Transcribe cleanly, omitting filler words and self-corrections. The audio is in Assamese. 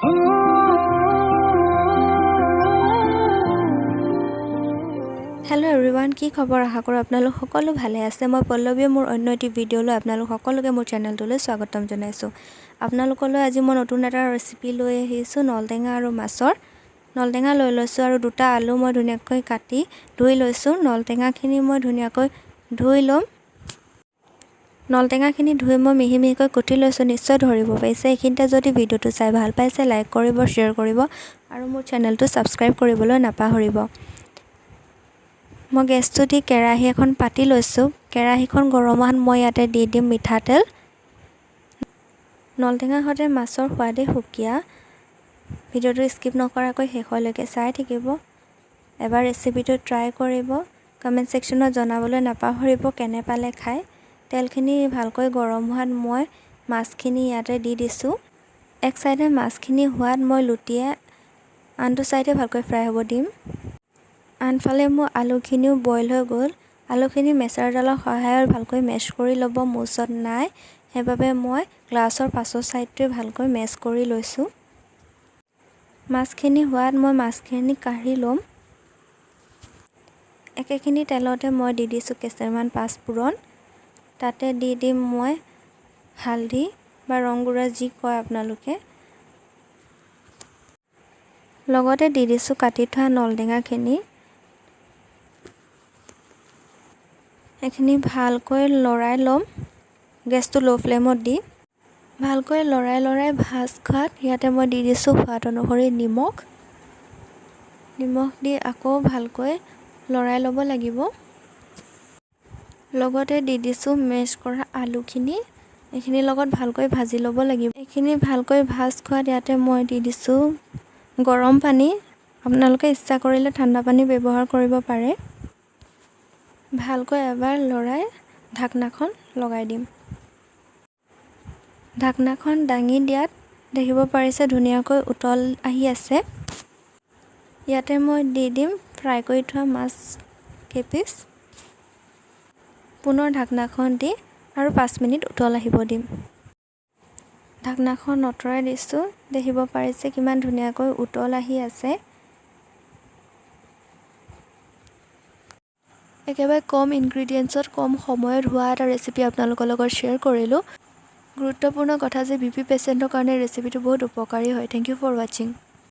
हेलो एवरीवन की खबर आशा करूँ आपनालोक सकलो भाले आछे। मैं पल्लवीये मोर अन्य एटी भिडिओলৈ आपनालोक सकलोके मोर चेनेलटोলৈ स्वागतम जनाइছোঁ। आपनालोकলৈ আজি মই নতুন এটা ৰেচিপি লৈ আহিছোঁ নল টেঙা আৰু মাছৰ। নল টেঙা লৈ লৈছোঁ আৰু দুটা আলু মই ধুনীয়াকৈ কাটি ধুই লৈছোঁ। নল টেঙাখিনি মই ধুনীয়াকৈ ধুই ল'ম। নল টেঙাখিনি ধুই মই মিহি মিহিকৈ কুটি লৈছোঁ। নিশ্চয় ধৰিব পাৰিছে। এইখিনিতে যদি ভিডিঅ'টো চাই ভাল পাইছে লাইক কৰিব, শ্বেয়াৰ কৰিব আৰু মোৰ চেনেলটো ছাবস্ক্ৰাইব কৰিবলৈ নাপাহৰিব। মই গেছটো দি কেৰাহী এখন পাতি লৈছোঁ। কেৰাহীখন গৰম হোৱাত মই ইয়াতে দি দিম মিঠাতেল। নল টেঙাৰ সৈতে মাছৰ সোৱাদেই সুকীয়া। ভিডিঅ'টো স্কিপ নকৰাকৈ শেষলৈকে চাই থাকিব। এবাৰ ৰেচিপিটো ট্ৰাই কৰিব। কমেণ্ট ছেকশ্যনত জনাবলৈ নাপাহৰিব কেনে পালে খাই। তেলখিনি ভালকৈ গৰম হোৱাত মই মাছখিনি ইয়াতে দি দিছোঁ। এক চাইডে মাছখিনি হোৱাত মই লুটিয়াই আনটো চাইডে ভালকৈ ফ্ৰাই হ'ব দিম। আনফালে মোৰ আলুখিনিও বইল হৈ গ'ল। আলুখিনি মেছাৰডালৰ সহায়ত ভালকৈ মেছ কৰি ল'ব। মোৰ ওচৰত নাই, সেইবাবে মই গ্লাছৰ পাছৰ চাইডটোৱে ভালকৈ মেছ কৰি লৈছোঁ। মাছখিনি হোৱাত মই মাছখিনি কাঢ়ি ল'ম। একেখিনি তেলতে মই দি দিছোঁ কেইটামান পাঁচফোৰণ। তাতে দি দিম মই হালধি বা ৰং গুড়া যি কয় আপোনালোকে। লগতে দি দিছোঁ কাটি থোৱা নল টেঙাখিনি। এইখিনি ভালকৈ লৰাই ল'ম। গেছটো ল' ফ্লেমত দি ভালকৈ লৰাই ভাজ খোৱাত ইয়াতে মই দি দিছোঁ সোৱাদ অনুসৰি নিমখ দি আকৌ ভালকৈ লৰাই ল'ব লাগিব। লগতে দি দিছোঁ মেছ কৰা আলুখিনি। এইখিনিৰ লগত ভালকৈ ভাজি ল'ব লাগিব। এইখিনি ভালকৈ ভাজ খোৱাত ইয়াতে মই দি দিছোঁ গৰম পানী। আপোনালোকে ইচ্ছা কৰিলে ঠাণ্ডা পানী ব্যৱহাৰ কৰিব পাৰে। ভালকৈ এবাৰ লৰাই ঢাকনাখন লগাই দিম। ঢাকনাখন দাঙি দিয়াত দেখিব পাৰিছে ধুনীয়াকৈ উতল আহি আছে। ইয়াতে মই দি দিম ফ্ৰাই কৰি থোৱা মাছ কেইপিচ। পুনৰ ঢাকনাখন দি আৰু 5 মিনিট উতল আহিব দিম। ঢাকনাখন আঁতৰাই দিছোঁ। দেখিব পাৰিছে কিমান ধুনীয়াকৈ উতল আহি আছে। একেবাৰে কম ইনগ্ৰিডিয়েণ্টছত কম সময়ত হোৱা এটা ৰেচিপি আপোনালোকৰ লগত শ্বেয়াৰ কৰিলোঁ। গুৰুত্বপূৰ্ণ কথা যে BP পেচেণ্টৰ কাৰণে ৰেচিপিটো বহুত উপকাৰী হয়। থেংক ইউ ফৰ ৱাচিং।